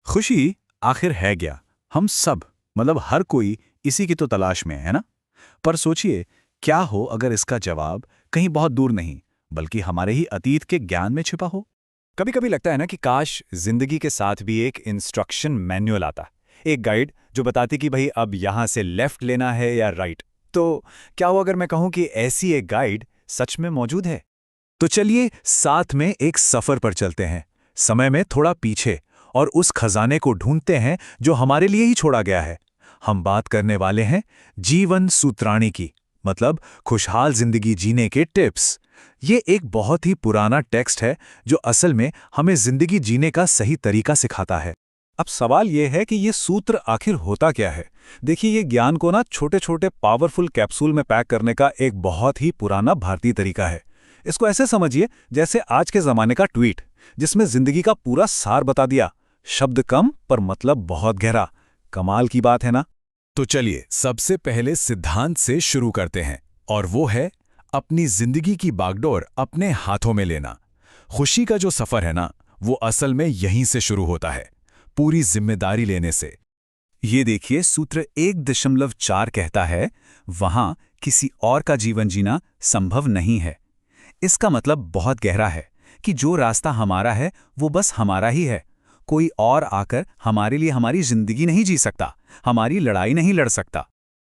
खुशी आखिर है क्या? हम सब, मतलब हर कोई इसी की तो तलाश में है ना? पर सोचिए, क्या हो अगर इसका जवाब कहीं बहुत दूर नहीं, बल्कि हमारे ही अतीत के ज्ञान में छिपा हो? कभी कभी लगता है ना कि काश जिंदगी के साथ भी एक इंस्ट्रक्शन मैनुअल आता, एक गाइड जो बताती कि भाई अब यहां से लेफ्ट लेना है या राइट। तो क्या हो अगर मैं कहूं कि ऐसी एक गाइड सच में मौजूद है? तो चलिए साथ में एक सफर पर चलते हैं, समय में थोड़ा पीछे, और उस खजाने को ढूंढते हैं जो हमारे लिए ही छोड़ा गया है। हम बात करने वाले हैं जीवन सूत्राणी की, मतलब खुशहाल जिंदगी जीने के टिप्स। ये एक बहुत ही पुराना टेक्स्ट है जो असल में हमें जिंदगी जीने का सही तरीका सिखाता है। अब सवाल यह है कि ये सूत्र आखिर होता क्या है? देखिए, ये ज्ञान को ना छोटे छोटे पावरफुल कैप्सूल में पैक करने का एक बहुत ही पुराना भारतीय तरीका है। इसको ऐसे समझिए जैसे आज के जमाने का ट्वीट, जिसमें जिंदगी का पूरा सार बता दिया। शब्द कम पर मतलब बहुत गहरा। कमाल की बात है ना? तो चलिए सबसे पहले सिद्धांत से शुरू करते हैं, और वो है अपनी जिंदगी की बागडोर अपने हाथों में लेना। खुशी का जो सफर है ना, वो असल में यहीं से शुरू होता है, पूरी जिम्मेदारी लेने से। ये देखिए, सूत्र 1.4 कहता है, वहां किसी और का जीवन जीना संभव नहीं है। इसका मतलब बहुत गहरा है कि जो रास्ता हमारा है वो बस हमारा ही है। कोई और आकर हमारे लिए हमारी जिंदगी नहीं जी सकता, हमारी लड़ाई नहीं लड़ सकता।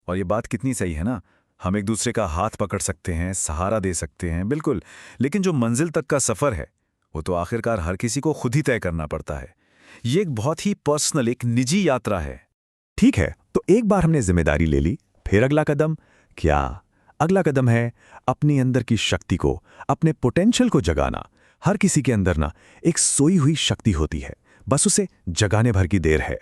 और ये बात कितनी सही है ना। हम एक दूसरे का हाथ पकड़ सकते हैं, सहारा दे सकते हैं, बिल्कुल, लेकिन जो मंजिल तक का सफर है वो तो आखिरकार हर किसी को खुद ही तय करना पड़ता है। ये एक बहुत ही पर्सनल, एक निजी यात्रा है। ठीक है, तो एक बार हमने जिम्मेदारी ले ली, फिर अगला कदम क्या? अगला कदम है अपनी अंदर की शक्ति को, अपने पोटेंशियल को जगाना। हर किसी के अंदर ना एक सोई हुई शक्ति होती है, बस उसे जगाने भर की देर है।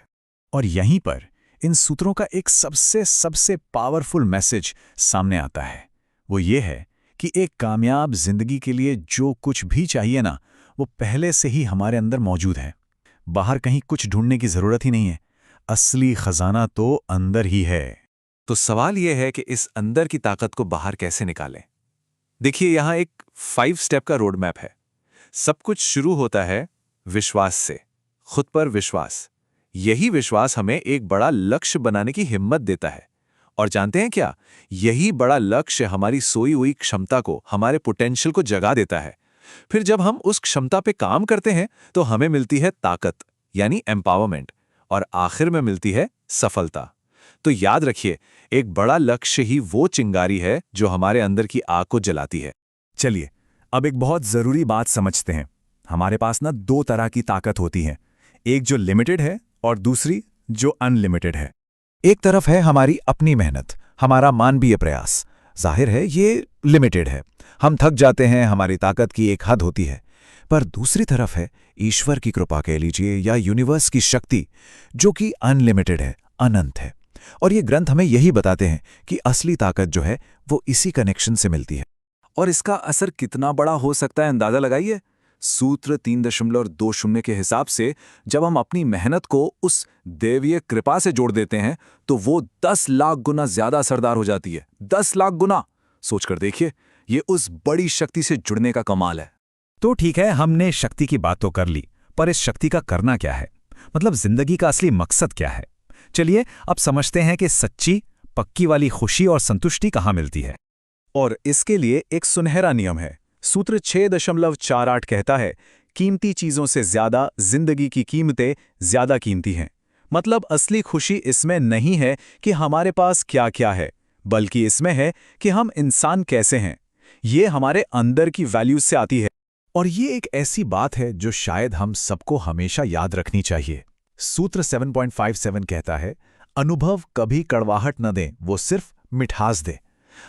और यहीं पर इन सूत्रों का एक सबसे सबसे पावरफुल मैसेज सामने आता है। वो ये है कि एक कामयाब जिंदगी के लिए जो कुछ भी चाहिए ना, वो पहले से ही हमारे अंदर मौजूद है। बाहर कहीं कुछ ढूंढने की जरूरत ही नहीं है। असली खजाना तो अंदर ही है। तो सवाल यह है कि इस अंदर की ताकत को बाहर कैसे निकालें? देखिए, यहां एक 5 स्टेप का रोड मैप है। सब कुछ शुरू होता है विश्वास से, खुद पर विश्वास। यही विश्वास हमें एक बड़ा लक्ष्य बनाने की हिम्मत देता है। और जानते हैं क्या? यही बड़ा लक्ष्य हमारी सोई हुई क्षमता को, हमारे पोटेंशियल को जगा देता है। फिर जब हम उस क्षमता पे काम करते हैं तो हमें मिलती है ताकत, यानी एम्पावरमेंट, और आखिर में मिलती है सफलता। तो याद रखिए, एक बड़ा लक्ष्य ही वो चिंगारी है जो हमारे अंदर की आग को जलाती है। चलिए अब एक बहुत जरूरी बात समझते हैं। हमारे पास ना दो तरह की ताकत होती है, एक जो लिमिटेड है और दूसरी जो अनलिमिटेड है। एक तरफ है हमारी अपनी मेहनत, हमारा मानवीय प्रयास। जाहिर है ये लिमिटेड है, हम थक जाते हैं, हमारी ताकत की एक हद होती है। पर दूसरी तरफ है ईश्वर की कृपा कह लीजिए, या यूनिवर्स की शक्ति, जो कि अनलिमिटेड है, अनंत है। और ये ग्रंथ हमें यही बताते हैं कि असली ताकत जो है वो इसी कनेक्शन से मिलती है। और इसका असर कितना बड़ा हो सकता है, अंदाजा लगाइए। सूत्र 3.20 के हिसाब से जब हम अपनी मेहनत को उस देवीय कृपा से जोड़ देते हैं तो वो 10 लाख गुना ज्यादा असरदार हो जाती है। 10 लाख गुना! सोचकर देखिए, ये उस बड़ी शक्ति से जुड़ने का कमाल है। तो ठीक है, हमने शक्ति की बात तो कर ली, पर इस शक्ति का करना क्या है? मतलब जिंदगी का असली मकसद क्या है? चलिए अब समझते हैं कि सच्ची पक्की वाली खुशी और संतुष्टि कहाँ मिलती है। और इसके लिए एक सुनहरा नियम है। सूत्र 6.48 कहता है, कीमती चीजों से ज्यादा जिंदगी की कीमतें ज्यादा कीमती हैं। मतलब असली खुशी इसमें नहीं है कि हमारे पास क्या क्या है, बल्कि इसमें है कि हम इंसान कैसे हैं। ये हमारे अंदर की वैल्यूज से आती है। और ये एक ऐसी बात है जो शायद हम सबको हमेशा याद रखनी चाहिए। सूत्र 7.57 कहता है, अनुभव कभी कड़वाहट न दें, वो सिर्फ मिठास दे।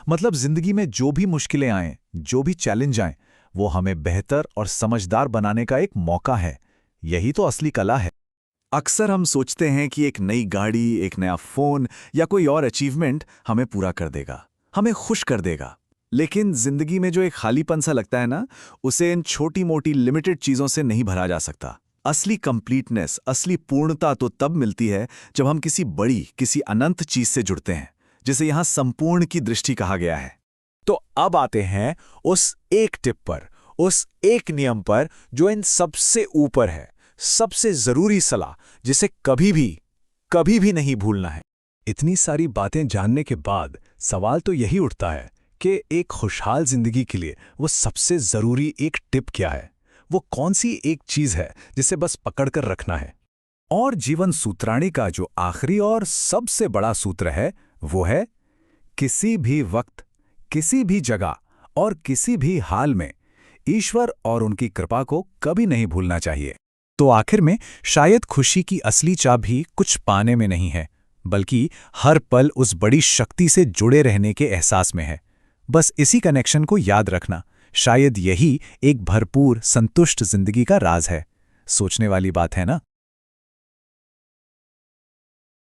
मतलब जिंदगी में जो भी मुश्किलें आएं, जो भी चैलेंज आएं, वो हमें बेहतर और समझदार बनाने का एक मौका है। यही तो असली कला है। अक्सर हम सोचते हैं कि एक नई गाड़ी, एक नया फोन या कोई और अचीवमेंट हमें पूरा कर देगा, हमें खुश कर देगा। लेकिन जिंदगी में जो एक खालीपन सा लगता है ना, उसे इन छोटी मोटी लिमिटेड चीजों से नहीं भरा जा सकता। असली कंप्लीटनेस, असली पूर्णता तो तब मिलती है जब हम किसी बड़ी, किसी अनंत चीज से जुड़ते हैं, जिसे यहां संपूर्ण की दृष्टि कहा गया है। तो अब आते हैं उस एक टिप पर, उस एक नियम पर जो इन सबसे ऊपर है, सबसे जरूरी सलाह जिसे कभी भी नहीं भूलना है। इतनी सारी बातें जानने के बाद सवाल तो यही उठता है कि एक खुशहाल जिंदगी के लिए वो सबसे जरूरी एक टिप क्या है? वो कौन सी एक चीज है जिसे बस पकड़कर रखना है? और जीवन सूत्राणी का जो आखिरी और सबसे बड़ा सूत्र है वो है, किसी भी वक्त, किसी भी जगह और किसी भी हाल में ईश्वर और उनकी कृपा को कभी नहीं भूलना चाहिए। तो आखिर में शायद खुशी की असली चाबी कुछ पाने में नहीं है, बल्कि हर पल उस बड़ी शक्ति से जुड़े रहने के एहसास में है। बस इसी कनेक्शन को याद रखना, शायद यही एक भरपूर संतुष्ट जिंदगी का राज है। सोचने वाली बात है ना?